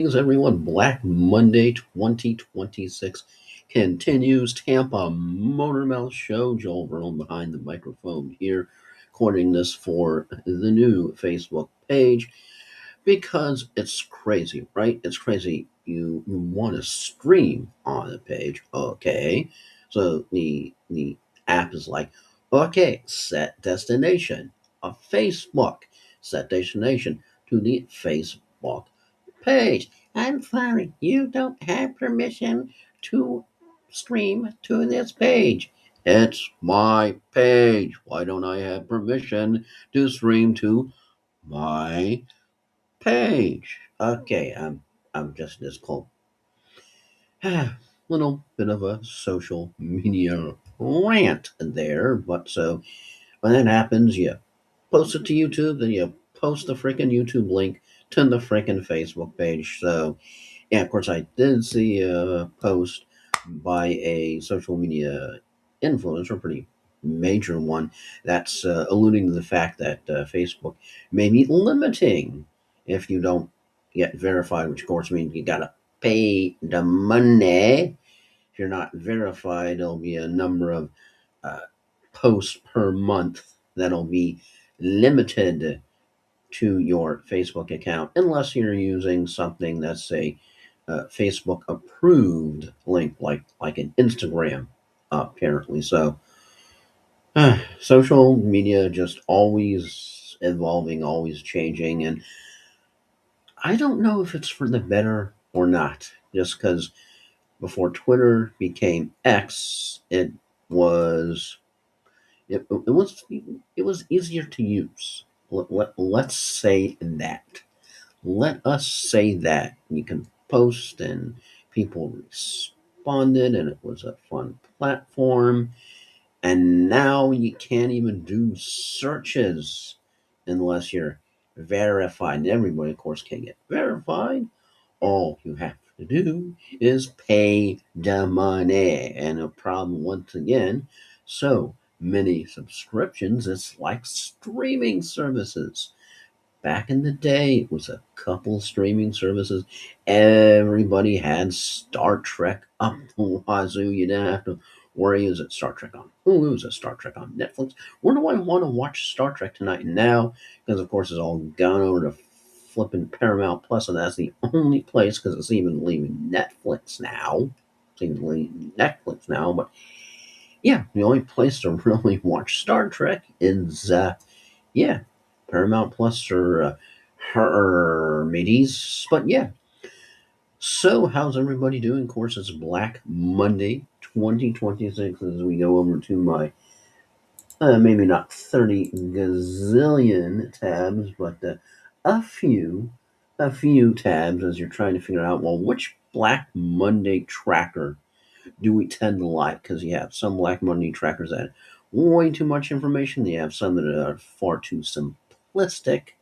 Thanks everyone. Black Monday 2026 continues. Tampa Motor Mouth Show. Joel Vernon behind the microphone here, recording this for the new Facebook page because it's crazy, right? It's crazy. You want to stream on the page, okay? So the app is like, okay, set destination, a Facebook, set destination to the Facebook page. I'm sorry, you don't have permission to stream to this page. It's my page. Why don't I have permission to stream to my page? Okay, I'm just this cool. Little bit of a social media rant there, but so when that happens, you post it to YouTube, then you post the freaking YouTube link to the freaking Facebook page. So yeah, of course, I did see a post by a social media influencer, pretty major one, that's alluding to the fact that Facebook may be limiting if you don't get verified, which of course means you gotta pay the money. If you're not verified, there'll be a number of uh, posts per month that'll be limited to your Facebook account, unless you're using something that's a Facebook approved link, like an Instagram, apparently. So, social media just always evolving, always changing, and I don't know if it's for the better or not. Just because before Twitter became X, was it was easier to use. Let's say that. Let us say that you can post and people responded and it was a fun platform. And now you can't even do searches unless you're verified. And everybody, of course, can get verified. All you have to do is pay the money. And a problem once again, so many subscriptions, it's like streaming services. Back in the day, it was a couple streaming services. Everybody had Star Trek up the wazoo. You didn't have to worry, is it Star Trek on Hulu? Is it Star Trek on Netflix? Where do I want to watch Star Trek tonight? And now, because of course it's all gone over to flipping Paramount Plus, and that's the only place, because it's even leaving Netflix now. It's even leaving Netflix now, but yeah, the only place to really watch Star Trek is yeah, Paramount Plus or Hermes. But yeah, so how's everybody doing? Of course, it's Black Monday 2026 as we go over to my maybe not 30 gazillion tabs, but a few, a few tabs as you're trying to figure out, well, which Black Monday tracker do we tend to like? Because you have some Black Monday trackers that have way too much information. You have some that are far too simplistic.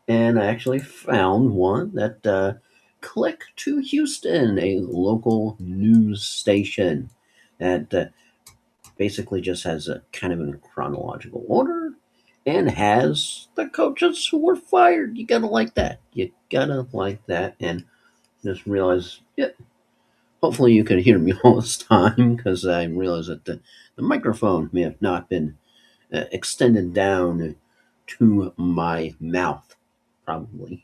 And I actually found one that Click to Houston, a local news station that basically just has a kind of in chronological order and has the coaches who were fired. You gotta like that. You gotta like that. And just realize, yeah, hopefully you can hear me all this time because I realize that the microphone may have not been extended down to my mouth. Probably.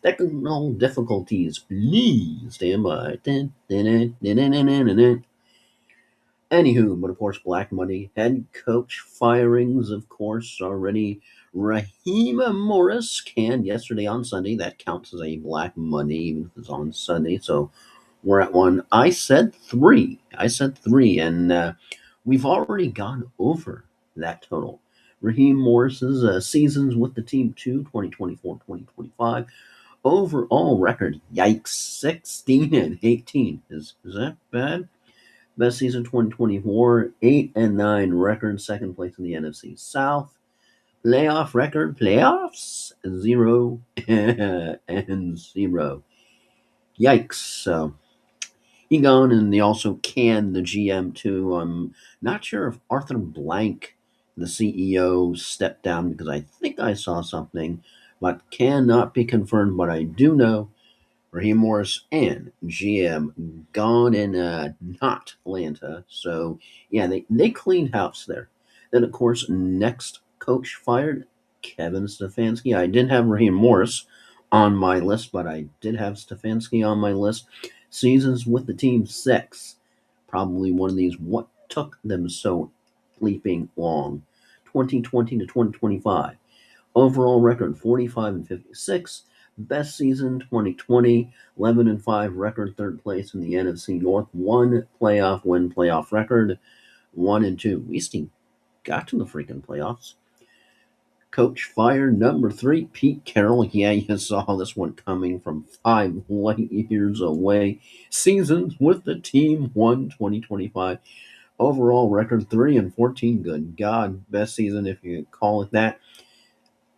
Technical difficulties. Please stand by. Dun, dun, dun, dun, dun, dun, dun, dun. Anywho, but of course, Black Monday head coach firings, of course, already. Raheem Morris canned yesterday on Sunday. That counts as a Black Monday, even if it's on Sunday. So we're at one. I said three. I said three, and we've already gone over that total. Raheem Morris's seasons with the team 2024-2025 overall record, yikes, 16 and 18. Is that bad? Best season 2024, 8 and 9 record, second place in the NFC South. Playoff record, playoffs, 0 and 0. Yikes. So he gone, and they also canned the GM too. I'm not sure if Arthur Blank, the CEO, stepped down because I think I saw something but cannot be confirmed. But I do know Raheem Morris and GM gone in not Atlanta. So yeah, they cleaned house there. Then of course next coach fired, Kevin Stefanski. I didn't have Raheem Morris on my list, but I did have Stefanski on my list. Seasons with the team six. Probably one of these what took them so bleeping long. 2020 to 2025. Overall record 45 and 56. Best season 2020, 11 and 5 record, third place in the NFC North, one playoff win, playoff record, 1 and 2. At least he got to the freaking playoffs. Coach fired number 3, Pete Carroll. Yeah, you saw this one coming from 5 light years away. Seasons with the team 1 2025. Overall record 3 and 14. Good God, best season if you could call it that.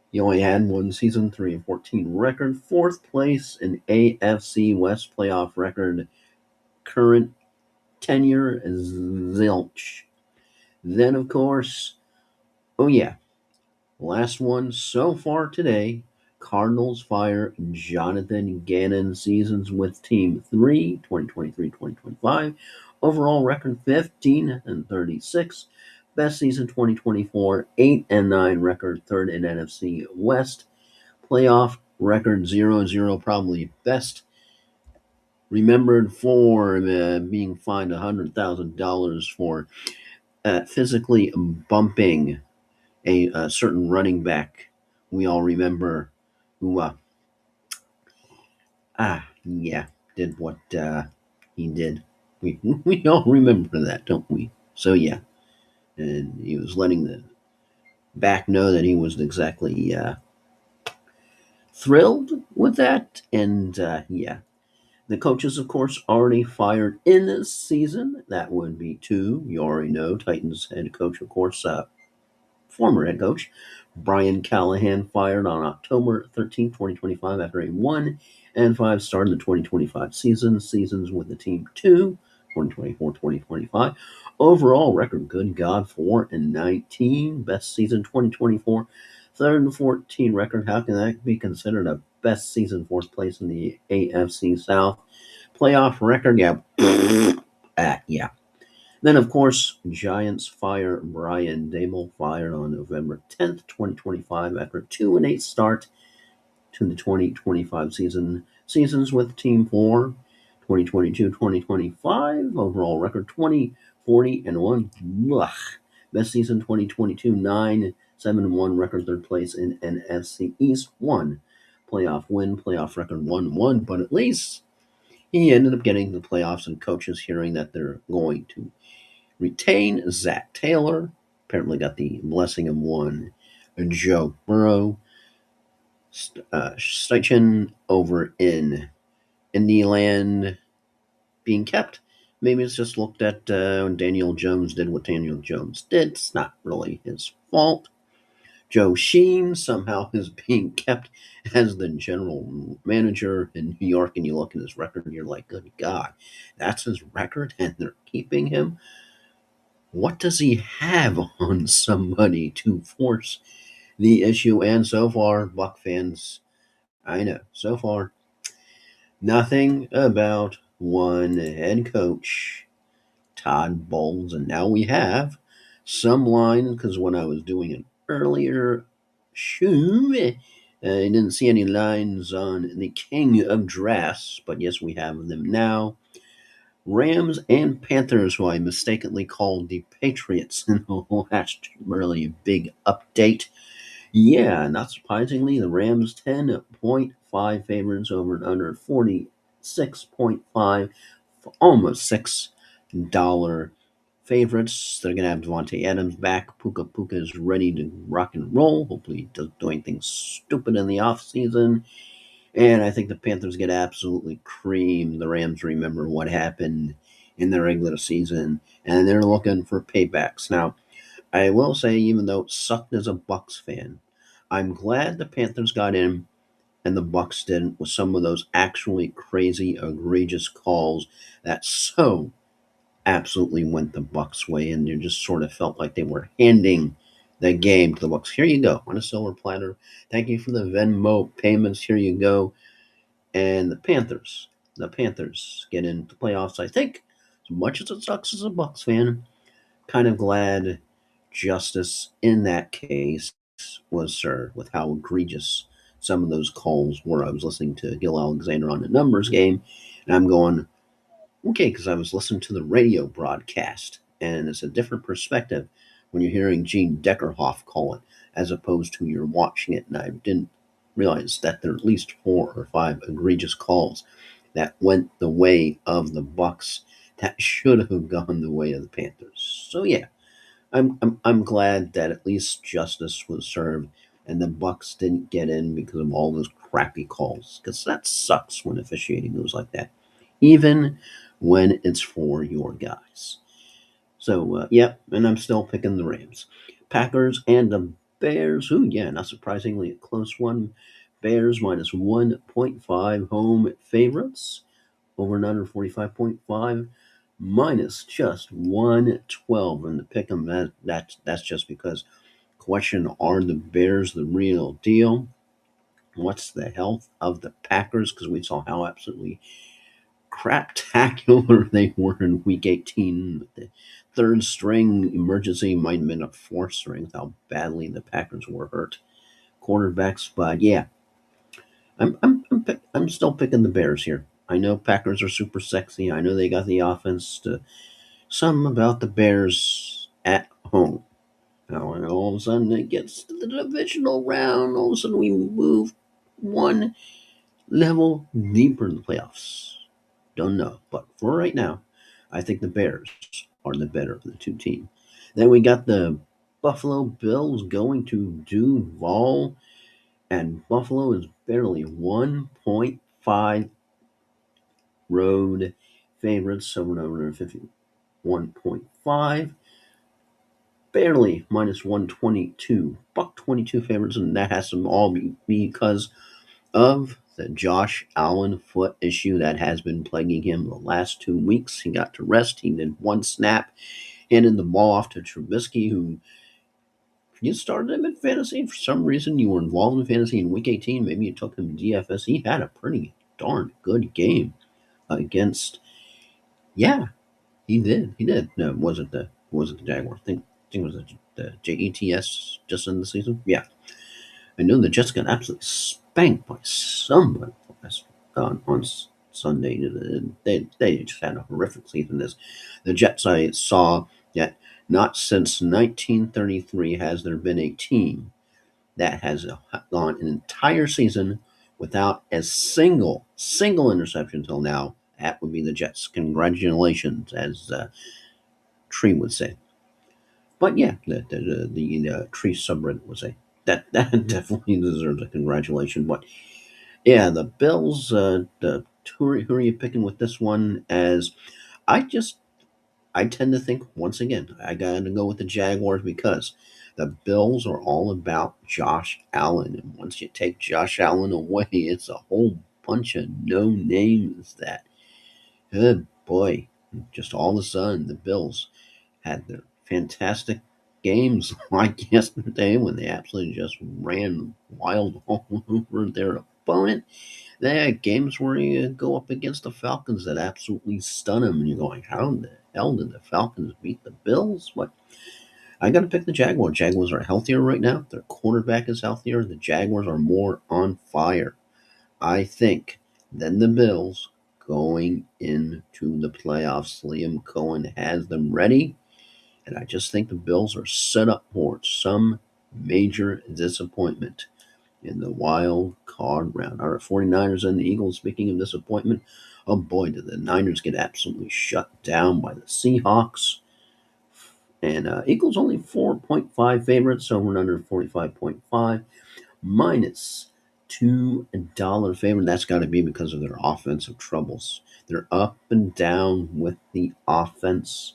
He only had one season, 3 and 14 record, fourth place in AFC West playoff record, current tenure zilch. Then, of course, oh yeah, last one so far today. Cardinals fire Jonathan Gannon, seasons with Team 3, 2023-2025. Overall record 15 and 36. Best season 2024, 8 and 9 record, third in NFC West. Playoff record 0-0, probably best remembered for being fined $100,000 for physically bumping a certain running back. We all remember who, yeah, did what he did. We all remember that, don't we? So, yeah. And he was letting the back know that he was exactly thrilled with that. And, yeah. The coaches, of course, already fired in this season. That would be two. You already know Titans head coach, of course, former head coach Brian Callahan fired on October 13th, 2025, after a 1-5 start in the 2025 season. Seasons with the team 2, 2024-2025. Overall record, good God, 4-19. Best season 2024. 3-14 record. How can that be considered a best season? Fourth place in the AFC South. Playoff record, yeah. Yeah. Then, of course, Giants fire Brian Dable, fired on November 10th, 2025, after a 2-8 start to the 2025 season. Seasons with Team 4, 2022-2025. Overall record 20-40-1. Ugh. Best season 2022, 9-7-1 record, third place in NFC East. 1 playoff win, playoff record 1-1, but at least he ended up getting the playoffs, and coaches hearing that they're going to retain Zach Taylor. Apparently got the blessing of one Joe Burrow. Steichen over in Indyland being kept. Maybe it's just looked at when Daniel Jones did what Daniel Jones did. It's not really his fault. Joe Sheen somehow is being kept as the general manager in New York, and you look at his record and you're like, good God, that's his record, and they're keeping him. What does he have on somebody to force the issue? And so far, Buck fans, I know, so far, nothing about one head coach, Todd Bowles. And now we have some lines, because when I was doing an earlier show, I didn't see any lines on the King of Drafts, but yes, we have them now. Rams and Panthers, who I mistakenly called the Patriots in the last really big update. Yeah, not surprisingly, the Rams 10.5 favorites over and under 46.5, almost $6 favorites. They're going to have Devontae Adams back. Puka Puka is ready to rock and roll. Hopefully, he doesn't do anything stupid in the offseason. And I think the Panthers get absolutely creamed. The Rams remember what happened in the regular season, and they're looking for paybacks. Now, I will say, even though it sucked as a Bucks fan, I'm glad the Panthers got in and the Bucks didn't, with some of those actually crazy, egregious calls that so absolutely went the Bucks' way, and you just sort of felt like they were handing the game to the Bucks. Here you go on a silver platter. Thank you for the Venmo payments. Here you go. And the Panthers get into playoffs. I think, as much as it sucks as a Bucks fan, kind of glad justice in that case was served with how egregious some of those calls were. I was listening to Gil Alexander on the numbers game, and I'm going, okay, because I was listening to the radio broadcast, and it's a different perspective when you're hearing Gene Deckerhoff call it, as opposed to you're watching it. And I didn't realize that there are at least 4 or 5 egregious calls that went the way of the Bucks that should have gone the way of the Panthers. So yeah, I'm glad that at least justice was served and the Bucks didn't get in because of all those crappy calls. Because that sucks when officiating goes like that, even when it's for your guys. So yep, and I'm still picking the Rams, Packers, and the Bears. Ooh yeah, not surprisingly a close one. Bears minus 1.5 home favorites. Over and under 45.5 minus just 112 in the pick 'em. That's just because question, are the Bears the real deal? What's the health of the Packers? Because we saw how absolutely craptacular they were in Week 18 with the third string emergency, might have been a fourth string. How badly the Packers were hurt. Quarterbacks, but yeah, I'm still picking the Bears here. I know Packers are super sexy. I know they got the offense. Something about the Bears at home. Now, and all of a sudden it gets to the divisional round. All of a sudden we move one level deeper in the playoffs. Don't know. But for right now, I think the Bears are the better of the two teams. Then we got the Buffalo Bills going to Duval, and Buffalo is barely 1.5 road favorites, so we're over 51.5. Barely minus 122. Buck 22 favorites, and that has to all be because of the Josh Allen foot issue that has been plaguing him the last 2 weeks. He got to rest. He did one snap, handed the ball off to Trubisky, who you started him in fantasy. For some reason, you were involved in fantasy in week 18. Maybe you took him to DFS. He had a pretty darn good game against. Yeah, he did. He did. No, was it the Jaguars? I think it was the Jets just in the season. Yeah, I know the Jets got absolutely spanked by somebody on Sunday. They just had a horrific season. This the Jets I saw that not since 1933 has there been a team that has gone an entire season without a single interception until now. That would be the Jets. Congratulations, as Tree would say. But yeah, the Tree subreddit would say that definitely deserves a congratulation. But yeah, the Bills. Who are you picking with this one? As I just I tend to think once again I got to go with the Jaguars because the Bills are all about Josh Allen, and once you take Josh Allen away, it's a whole bunch of no names that. Good boy, just all of a sudden the Bills had their fantastic games like yesterday when they absolutely just ran wild all over their opponent. They had games where you go up against the Falcons that absolutely stun them, and you're going, how in the hell did the Falcons beat the Bills? What? I got to pick the Jaguars. Jaguars are healthier right now. Their quarterback is healthier. The Jaguars are more on fire, I think, than the Bills going into the playoffs. Liam Cohen has them ready. And I just think the Bills are set up for some major disappointment in the wild card round. All right, 49ers and the Eagles, speaking of disappointment, oh boy, did the Niners get absolutely shut down by the Seahawks. And Eagles only 4.5 favorites, over and under 45.5, minus $2 favorite. That's got to be because of their offensive troubles. They're up and down with the offense.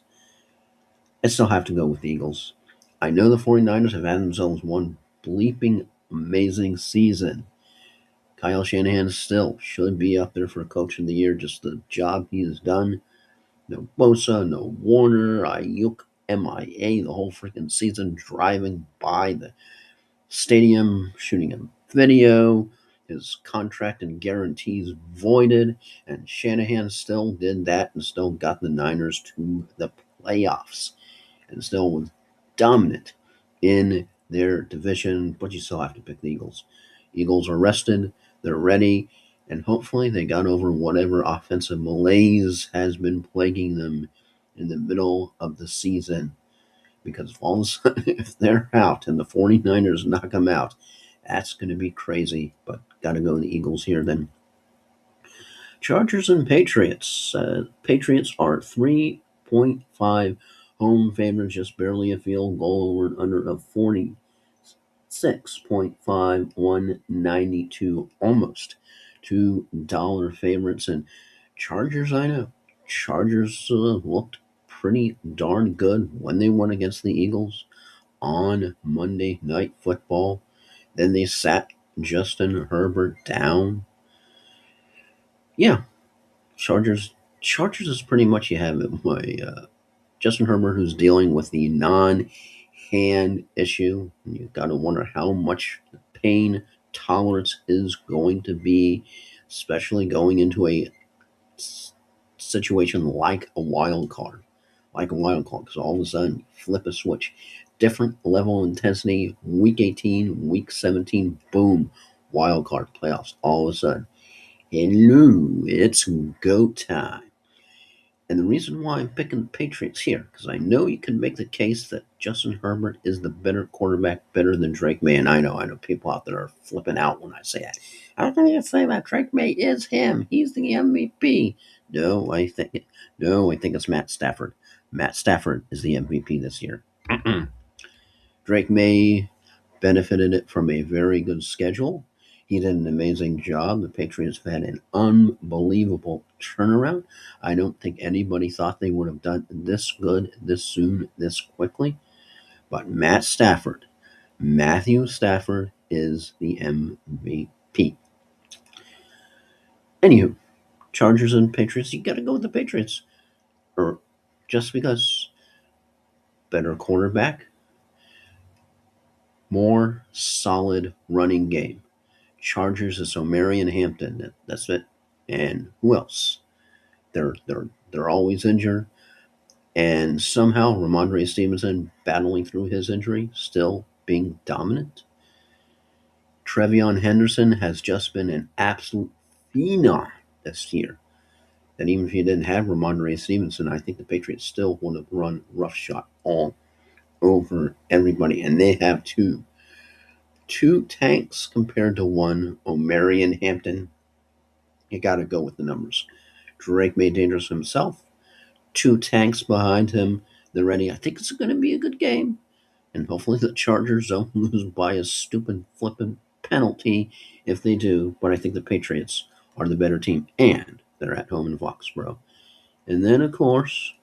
I still have to go with the Eagles. I know the 49ers have had themselves one bleeping amazing season. Kyle Shanahan still should be up there for Coach of the Year, just the job he has done. No Bosa, no Warner, Ayuk, MIA the whole freaking season, driving by the stadium, shooting a video. His contract and guarantees voided, and Shanahan still did that and still got the Niners to the playoffs and still was dominant in their division. But you still have to pick the Eagles. Eagles are rested, they're ready, and hopefully they got over whatever offensive malaise has been plaguing them in the middle of the season. Because if all of a sudden, if they're out and the 49ers knock them out, that's going to be crazy. But got to go the Eagles here then. Chargers and Patriots. Patriots are 3.5 home favorites, just barely a field goal over and under of 46.5, 192, almost $2 favorites. And Chargers, I know. Chargers looked pretty darn good when they won against the Eagles on Monday Night Football. Then they sat Justin Herbert down. Yeah, Chargers is pretty much you have it. Justin Herbert, who's dealing with the non-hand issue. You got to wonder how much the pain tolerance is going to be, especially going into a situation like a wild card, because all of a sudden flip a switch, different level of intensity. Week 18, week 17, boom, wild card playoffs. All of a sudden, hello, it's go time. And the reason why I'm picking the Patriots here, because I know you can make the case that Justin Herbert is the better quarterback, better than Drake May. And I know people out there are flipping out when I say that. How can you say that? Drake May is him. He's the MVP. No, I think it's Matt Stafford. Matt Stafford is the MVP this year. Drake May benefited it from a very good schedule. He did an amazing job. The Patriots have had an unbelievable turnaround. I don't think anybody thought they would have done this good, this soon, this quickly. But Matthew Stafford, is the MVP. Anywho, Chargers and Patriots, you got to go with the Patriots. Or just because better quarterback, more solid running game. Chargers is Omarion Hampton. That's it. And who else? They're always injured. And somehow Ramondre Stevenson battling through his injury, still being dominant. Trevion Henderson has just been an absolute phenom this year. That even if you didn't have Ramondre Stevenson, I think the Patriots still would have run roughshod all over everybody. And they have two tanks compared to one. Omarion Hampton. You got to go with the numbers. Drake May Dangerous himself. Two tanks behind him. They're ready. I think it's going to be a good game. And hopefully the Chargers don't lose by a stupid flipping penalty if they do. But I think the Patriots are the better team. And they're at home in Foxborough. And then, of course,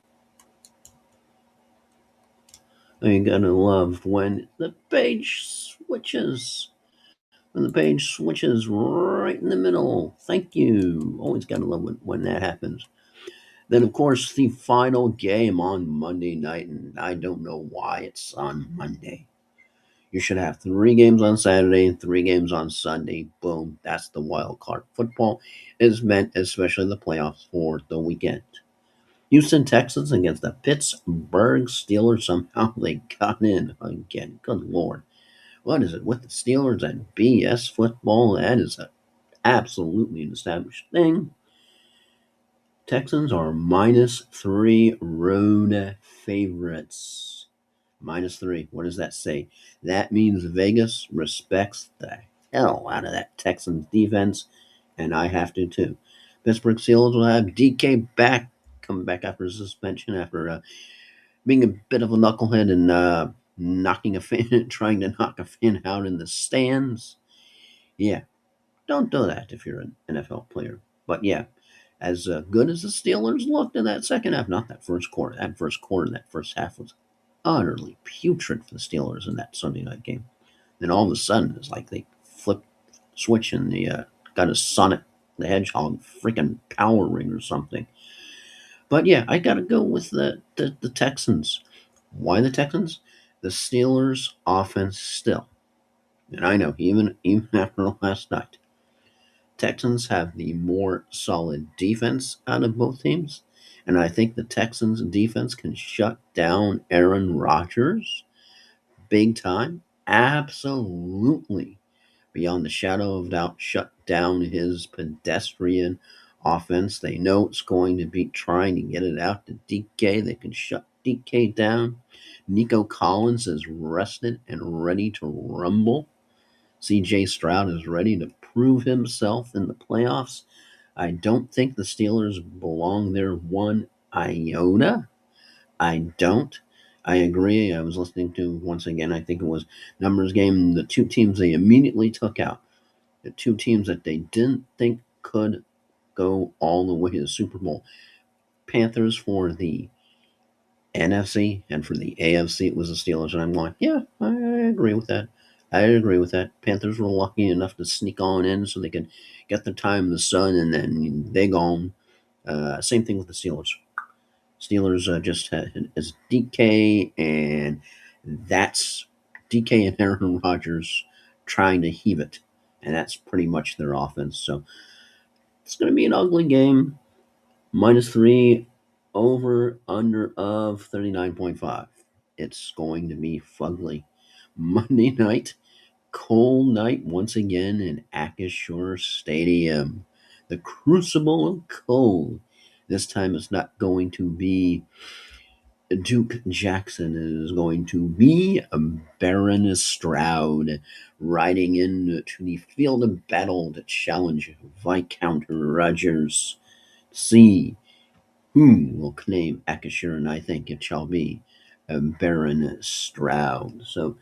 you got to love when the page switches. When the page switches right in the middle. Thank you. Always got to love when that happens. Then, of course, the final game on Monday night, and I don't know why it's on Monday. You should have 3 games on Saturday and 3 games on Sunday. Boom. That's the wild card. Football is meant, especially the playoffs, for the weekend. Houston Texans against the Pittsburgh Steelers. Somehow they got in again. Good Lord. What is it with the Steelers and BS football? That is absolutely an established thing. Texans are -3 road favorites. -3. What does that say? That means Vegas respects the hell out of that Texans defense, and I have to too. Pittsburgh Steelers will have DK back, coming back after suspension after being a bit of a knucklehead and knocking a fan, trying to knock a fan out in the stands. Yeah, don't do that if you're an NFL player. But yeah, as good as the Steelers looked in that second half, not that first quarter. That first half was utterly putrid for the Steelers in that Sunday night game. Then all of a sudden, it's like they flipped switch and they got a Sonic the Hedgehog freaking power ring or something. But yeah, I got to go with the Texans. Why the Texans? The Steelers' offense still, and I know even after last night, Texans have the more solid defense out of both teams, and I think the Texans' defense can shut down Aaron Rodgers big time. Absolutely, beyond the shadow of doubt, shut down his pedestrian offense. They know it's going to be trying to get it out to DK. They can shut DK down. Nico Collins is rested and ready to rumble. CJ Stroud is ready to prove himself in the playoffs. I don't think the Steelers belong there one iota. I don't. I agree. I was listening to, once again, I think it was Numbers Game, the two teams they immediately took out, the two teams that they didn't think could go all the way to the Super Bowl. Panthers for the NFC, and for the AFC, it was the Steelers. And I'm like, yeah, I agree with that. I agree with that. Panthers were lucky enough to sneak on in so they could get the time in the sun, and then they gone. Same thing with the Steelers. Steelers just had as DK, and that's DK and Aaron Rodgers trying to heave it, and that's pretty much their offense. So it's going to be an ugly game. -3, over under of 39.5. It's going to be fugly. Monday night, cold night once again in Acrisure Stadium. The Crucible of Cold. This time it's not going to be Duke Jackson. It is going to be Baron Stroud riding into the field of battle to challenge Viscount Rogers. See who will claim Akashir, and I think it shall be Baron Stroud. So,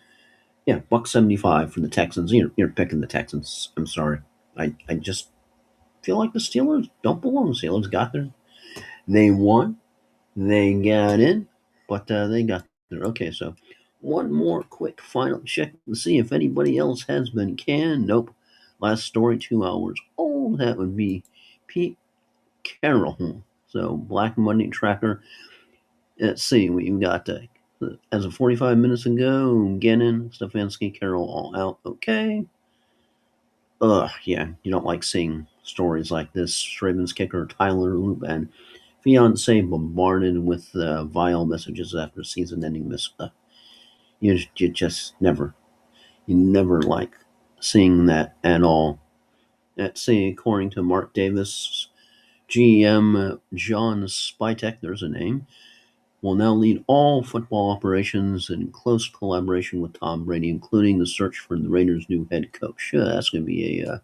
yeah, $1.75 for the Texans. You're picking the Texans. I'm sorry. I just feel like the Steelers don't belong. The Steelers got there. They won. They got in, but they got there. Okay, so one more quick final check to see if anybody else has been canned. Nope. Last story, 2 hours old. That would be Pete Carroll. So, Black Monday Tracker. Let's see. We've got, as of 45 minutes ago, Gannon, Stefanski, Carroll all out. Okay. Ugh, yeah. You don't like seeing stories like this. Ravens kicker Tyler Loop and fiance bombarded with vile messages after season-ending miss. You just never like seeing that at all. Let's see, according to Mark Davis, GM John Spytek, there's a name, will now lead all football operations in close collaboration with Tom Brady, including the search for the Raiders' new head coach. That's going to be a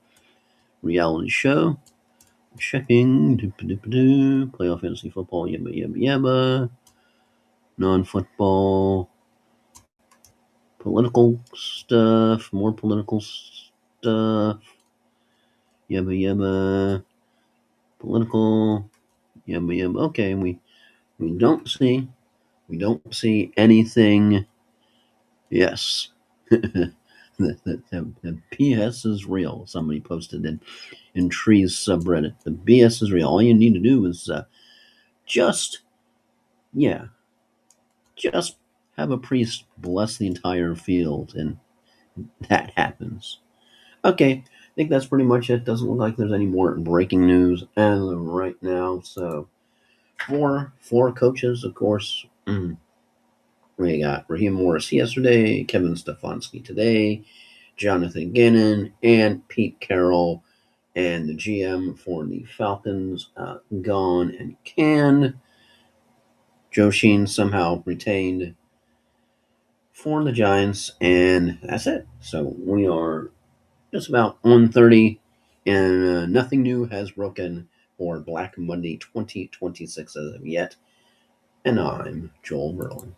reality show. Checking. Playoff fantasy football. Yabba, yabba, yabba. Non-football. Political stuff. More political stuff. Yabba, yabba. Political. Yabba, yabba. Okay, we don't see anything. Yes. The BS is real. Somebody posted in Tree's subreddit. The BS is real. All you need to do is just, yeah, just have a priest bless the entire field, and that happens. Okay, I think that's pretty much it. Doesn't look like there's any more breaking news as of right now. So, four coaches, of course. We got Raheem Morris yesterday, Kevin Stefanski today, Jonathan Gannon, and Pete Carroll, and the GM for the Falcons gone and canned. Joe Sheen somehow retained for the Giants, and that's it. So we are just about 1:30, and nothing new has broken for Black Monday 2026 as of yet. And I'm Joel Merlin.